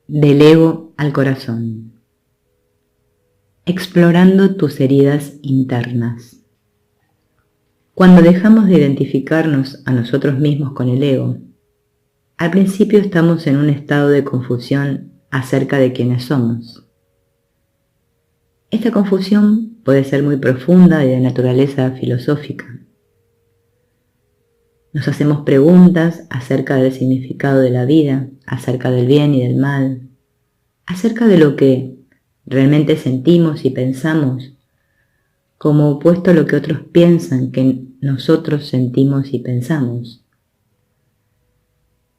Del ego al corazón. Explorando tus heridas internas. Cuando dejamos de identificarnos a nosotros mismos con el ego, al principio estamos en un estado de confusión acerca de quiénes somos. Esta confusión puede ser muy profunda y de naturaleza filosófica. Nos hacemos preguntas acerca del significado de la vida, acerca del bien y del mal, acerca de lo que realmente sentimos y pensamos, como opuesto a lo que otros piensan que nosotros sentimos y pensamos.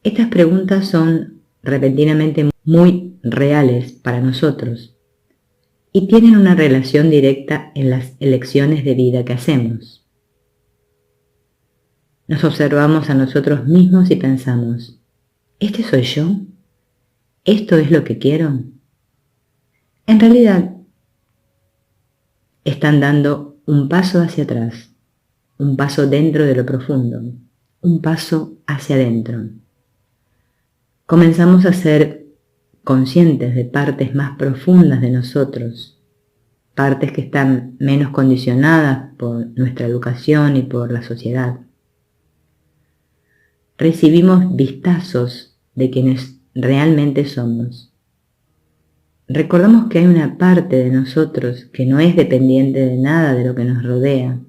Estas preguntas son repentinamente muy reales para nosotros y tienen una relación directa en las elecciones de vida que hacemos. Nos observamos a nosotros mismos y pensamos, ¿este soy yo? ¿Esto es lo que quiero? En realidad, están dando un paso hacia atrás, un paso dentro de lo profundo, un paso hacia adentro. Comenzamos a ser conscientes de partes más profundas de nosotros, partes que están menos condicionadas por nuestra educación y por la sociedad. Recibimos vistazos de quienes realmente somos. Recordamos que hay una parte de nosotros que no es dependiente de nada de lo que nos rodea,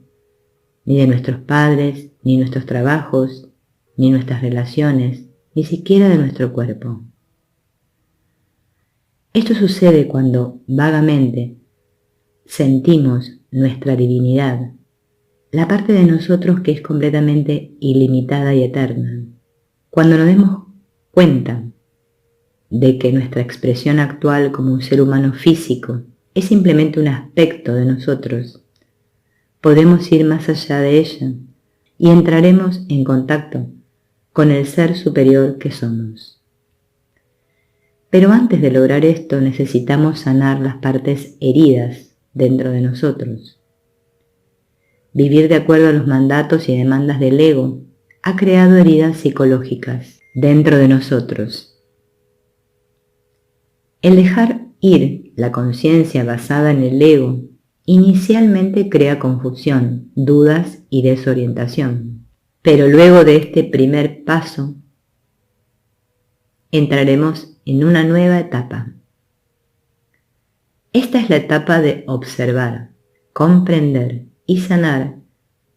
ni de nuestros padres, ni nuestros trabajos, ni nuestras relaciones, ni siquiera de nuestro cuerpo. Esto sucede cuando vagamente sentimos nuestra divinidad, la parte de nosotros que es completamente ilimitada y eterna. Cuando nos demos cuenta de que nuestra expresión actual como un ser humano físico es simplemente un aspecto de nosotros, podemos ir más allá de ella y entraremos en contacto con el ser superior que somos. Pero antes de lograr esto necesitamos sanar las partes heridas dentro de nosotros. Vivir de acuerdo a los mandatos y demandas del ego ha creado heridas psicológicas dentro de nosotros. El dejar ir la conciencia basada en el ego inicialmente crea confusión, dudas y desorientación. Pero luego de este primer paso, entraremos en una nueva etapa. Esta es la etapa de observar, comprender y sanar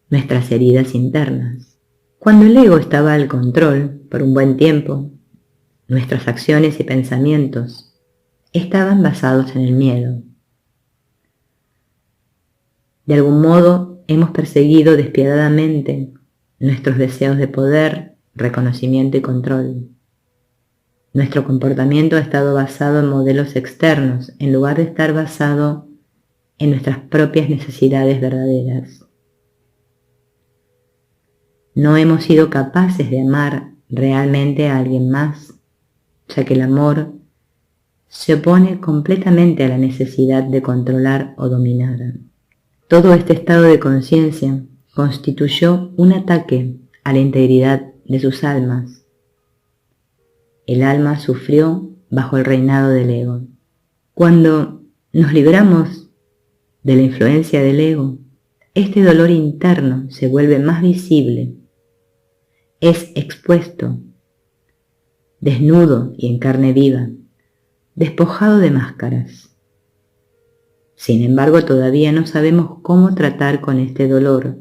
nuestras heridas internas. Cuando el ego estaba al control por un buen tiempo, nuestras acciones y pensamientos estaban basados en el miedo. De algún modo hemos perseguido despiadadamente nuestros deseos de poder, reconocimiento y control. Nuestro comportamiento ha estado basado en modelos externos en lugar de estar basado en nuestras propias necesidades verdaderas. No hemos sido capaces de amar realmente a alguien más, ya que el amor se opone completamente a la necesidad de controlar o dominar. Todo este estado de conciencia constituyó un ataque a la integridad de sus almas. El alma sufrió bajo el reinado del ego. Cuando nos libramos de la influencia del ego, este dolor interno se vuelve más visible, es expuesto, desnudo y en carne viva, despojado de máscaras. Sin embargo, todavía no sabemos cómo tratar con este dolor,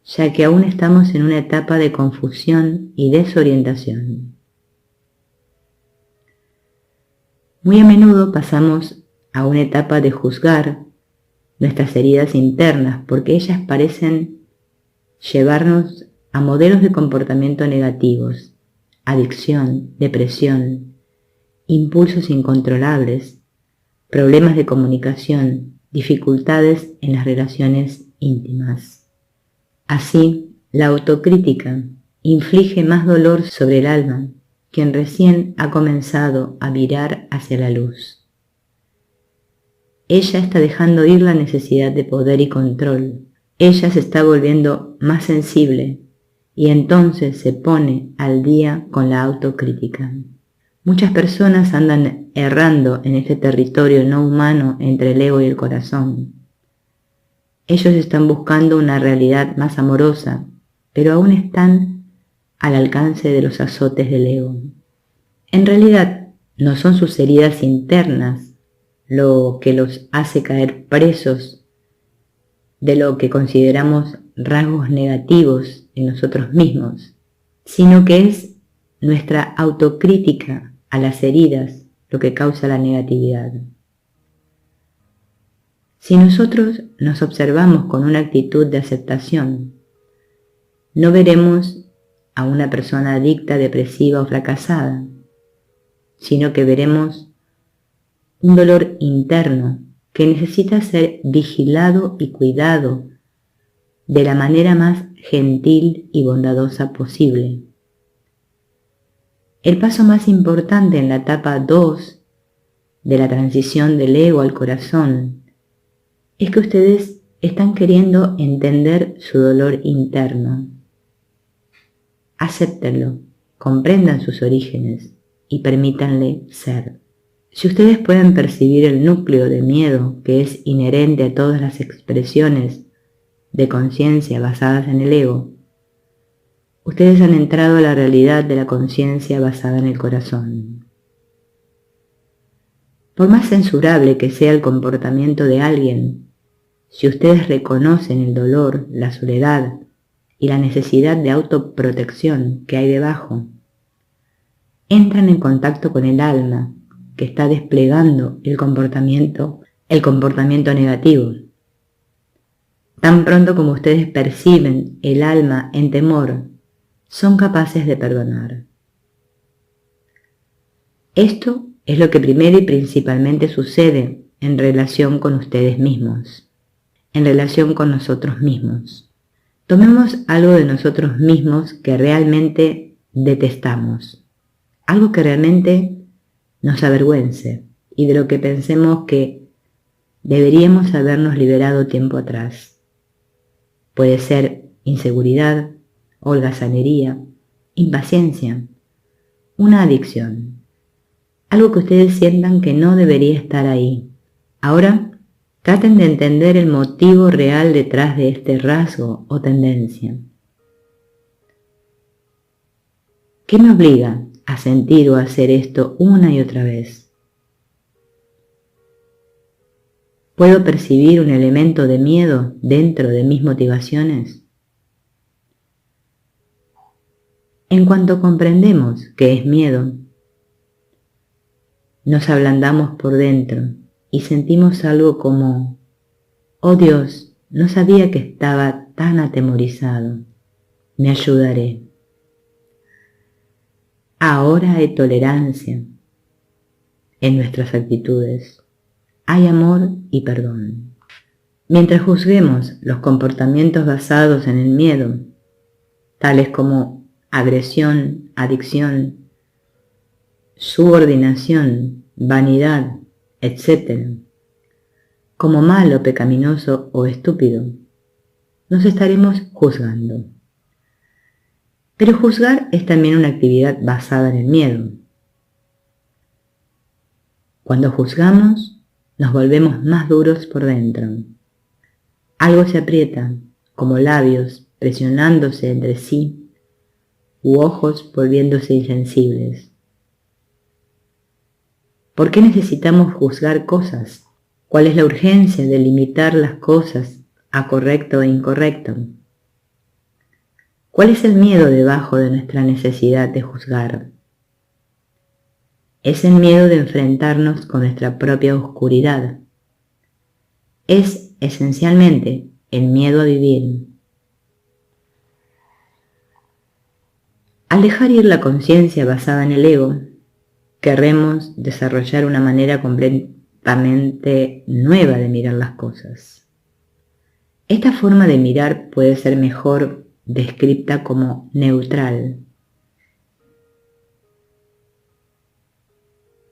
ya que aún estamos en una etapa de confusión y desorientación. Muy a menudo pasamos a una etapa de juzgar nuestras heridas internas porque ellas parecen llevarnos a modelos de comportamiento negativos, adicción, depresión, impulsos incontrolables, problemas de comunicación, dificultades en las relaciones íntimas. Así, la autocrítica inflige más dolor sobre el alma, quien recién ha comenzado a virar hacia la luz. Ella está dejando ir la necesidad de poder y control. Ella se está volviendo más sensible y entonces se pone al día con la autocrítica. Muchas personas andan errando en este territorio no humano entre el ego y el corazón. Ellos están buscando una realidad más amorosa, pero aún están al alcance de los azotes del ego. En realidad, no son sus heridas internas lo que los hace caer presos de lo que consideramos rasgos negativos en nosotros mismos, sino que es nuestra autocrítica a las heridas lo que causa la negatividad. Si nosotros nos observamos con una actitud de aceptación, no veremos a una persona adicta, depresiva o fracasada, sino que veremos un dolor interno que necesita ser vigilado y cuidado de la manera más gentil y bondadosa posible. El paso más importante en la etapa 2 de la transición del ego al corazón es que ustedes están queriendo entender su dolor interno. Acéptenlo, comprendan sus orígenes y permítanle ser. Si ustedes pueden percibir el núcleo de miedo que es inherente a todas las expresiones de conciencia basadas en el ego, ustedes han entrado a la realidad de la conciencia basada en el corazón. Por más censurable que sea el comportamiento de alguien, si ustedes reconocen el dolor, la soledad y la necesidad de autoprotección que hay debajo, entran en contacto con el alma que está desplegando el comportamiento negativo. Tan pronto como ustedes perciben el alma en temor, son capaces de perdonar. Esto es lo que primero y principalmente sucede en relación con ustedes mismos, en relación con nosotros mismos. Tomemos algo de nosotros mismos que realmente detestamos, algo que realmente nos avergüence y de lo que pensemos que deberíamos habernos liberado tiempo atrás. Puede ser inseguridad, holgazanería, impaciencia, una adicción, algo que ustedes sientan que no debería estar ahí. Ahora, traten de entender el motivo real detrás de este rasgo o tendencia. ¿Qué me obliga a sentir o a hacer esto una y otra vez? ¿Puedo percibir un elemento de miedo dentro de mis motivaciones? En cuanto comprendemos qué es miedo, nos ablandamos por dentro y sentimos algo como: oh Dios, no sabía que estaba tan atemorizado, me ayudaré. Ahora hay tolerancia en nuestras actitudes, hay amor y perdón. Mientras juzguemos los comportamientos basados en el miedo, tales como agresión, adicción, subordinación, vanidad, etc., como malo, pecaminoso o estúpido, nos estaremos juzgando. Pero juzgar es también una actividad basada en el miedo. Cuando juzgamos, nos volvemos más duros por dentro. Algo se aprieta, como labios presionándose entre sí, u ojos volviéndose insensibles. ¿Por qué necesitamos juzgar cosas? ¿Cuál es la urgencia de limitar las cosas a correcto e incorrecto? ¿Cuál es el miedo debajo de nuestra necesidad de juzgar? Es el miedo de enfrentarnos con nuestra propia oscuridad. Es esencialmente el miedo a vivir. Al dejar ir la conciencia basada en el ego, querremos desarrollar una manera completamente nueva de mirar las cosas. Esta forma de mirar puede ser mejor descrita como neutral.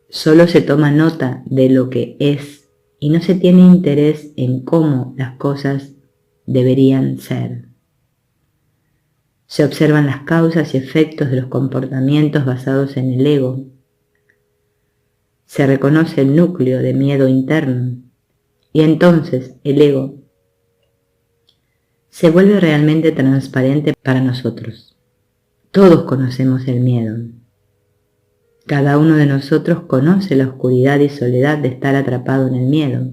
Solo se toma nota de lo que es y no se tiene interés en cómo las cosas deberían ser. Se observan las causas y efectos de los comportamientos basados en el ego, se reconoce el núcleo de miedo interno y entonces el ego se vuelve realmente transparente para nosotros. Todos conocemos el miedo. Cada uno de nosotros conoce la oscuridad y soledad de estar atrapado en el miedo.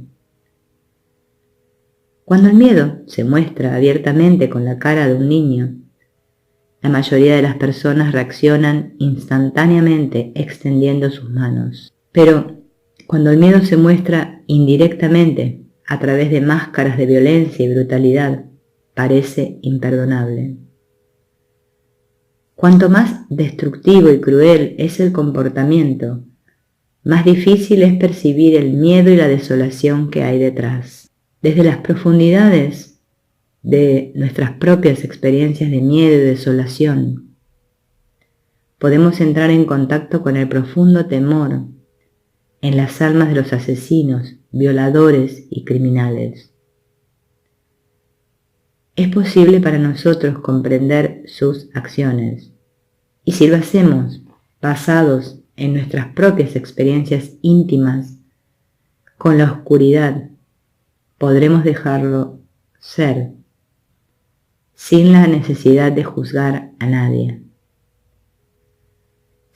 Cuando el miedo se muestra abiertamente con la cara de un niño, la mayoría de las personas reaccionan instantáneamente extendiendo sus manos. Pero cuando el miedo se muestra indirectamente a través de máscaras de violencia y brutalidad, parece imperdonable. Cuanto más destructivo y cruel es el comportamiento, más difícil es percibir el miedo y la desolación que hay detrás. Desde las profundidades de nuestras propias experiencias de miedo y desolación, podemos entrar en contacto con el profundo temor en las almas de los asesinos, violadores y criminales. Es posible para nosotros comprender sus acciones, y si lo hacemos basados en nuestras propias experiencias íntimas con la oscuridad, podremos dejarlo ser, sin la necesidad de juzgar a nadie.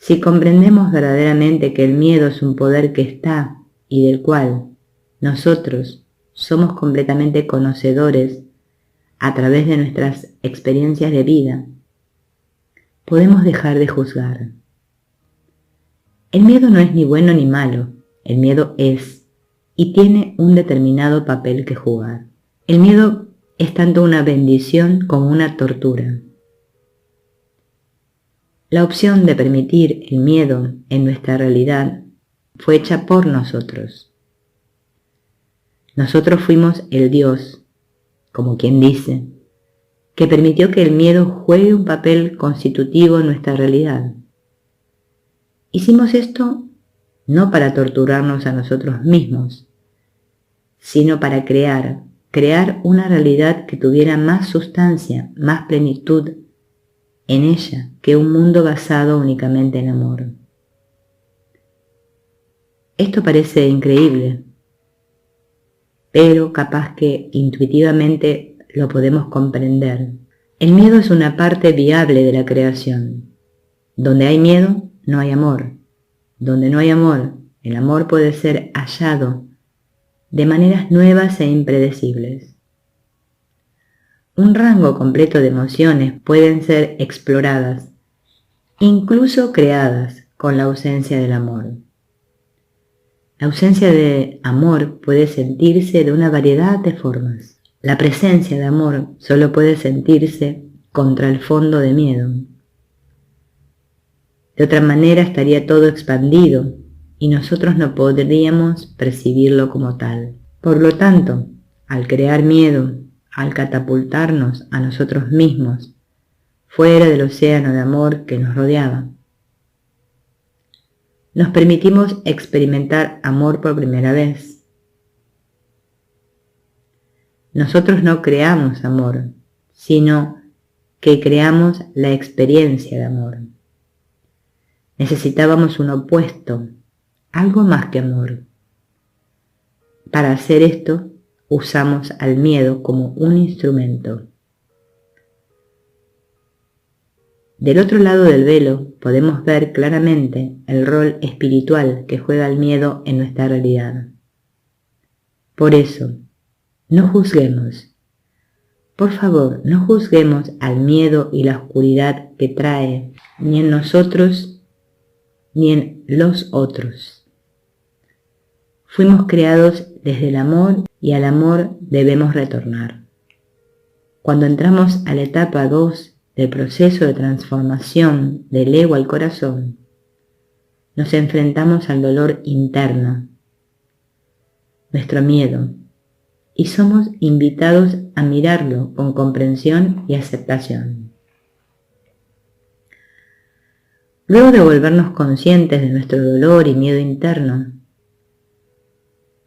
Si comprendemos verdaderamente que el miedo es un poder que está y del cual nosotros somos completamente conocedores a través de nuestras experiencias de vida, podemos dejar de juzgar. El miedo no es ni bueno ni malo, el miedo es y tiene un determinado papel que jugar. El miedo es tanto una bendición como una tortura. La opción de permitir el miedo en nuestra realidad fue hecha por nosotros. Nosotros fuimos el Dios, como quien dice, que permitió que el miedo juegue un papel constitutivo en nuestra realidad. Hicimos esto no para torturarnos a nosotros mismos, sino para crear una realidad que tuviera más sustancia, más plenitud en ella que un mundo basado únicamente en amor. Esto parece increíble, pero capaz que intuitivamente lo podemos comprender. El miedo es una parte viable de la creación. Donde hay miedo, no hay amor. Donde no hay amor, el amor puede ser hallado de maneras nuevas e impredecibles. Un rango completo de emociones pueden ser exploradas, incluso creadas con la ausencia del amor. La ausencia de amor puede sentirse de una variedad de formas. La presencia de amor solo puede sentirse contra el fondo de miedo. De otra manera estaría todo expandido y nosotros no podríamos percibirlo como tal. Por lo tanto, al crear miedo, al catapultarnos a nosotros mismos fuera del océano de amor que nos rodeaba, nos permitimos experimentar amor por primera vez. Nosotros no creamos amor, sino que creamos la experiencia de amor. Necesitábamos un opuesto, algo más que amor. Para hacer esto, usamos al miedo como un instrumento. Del otro lado del velo podemos ver claramente el rol espiritual que juega el miedo en nuestra realidad. Por eso, no juzguemos. Por favor, no juzguemos al miedo y la oscuridad que trae, ni en nosotros ni en los otros. Fuimos creados desde el amor y al amor debemos retornar. Cuando entramos a la etapa 2 del proceso de transformación del ego al corazón, nos enfrentamos al dolor interno, nuestro miedo, y somos invitados a mirarlo con comprensión y aceptación. Luego de volvernos conscientes de nuestro dolor y miedo interno,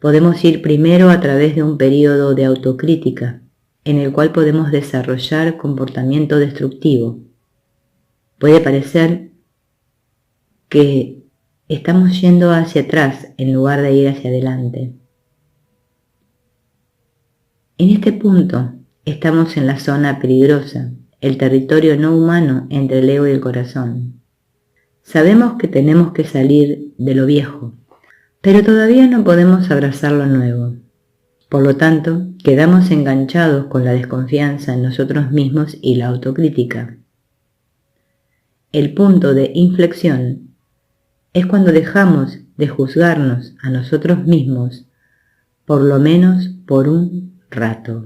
podemos ir primero a través de un periodo de autocrítica, en el cual podemos desarrollar comportamiento destructivo. Puede parecer que estamos yendo hacia atrás en lugar de ir hacia adelante. En este punto estamos en la zona peligrosa, el territorio no humano entre el ego y el corazón. Sabemos que tenemos que salir de lo viejo, pero todavía no podemos abrazar lo nuevo. Por lo tanto, quedamos enganchados con la desconfianza en nosotros mismos y la autocrítica. El punto de inflexión es cuando dejamos de juzgarnos a nosotros mismos, por lo menos por un rato.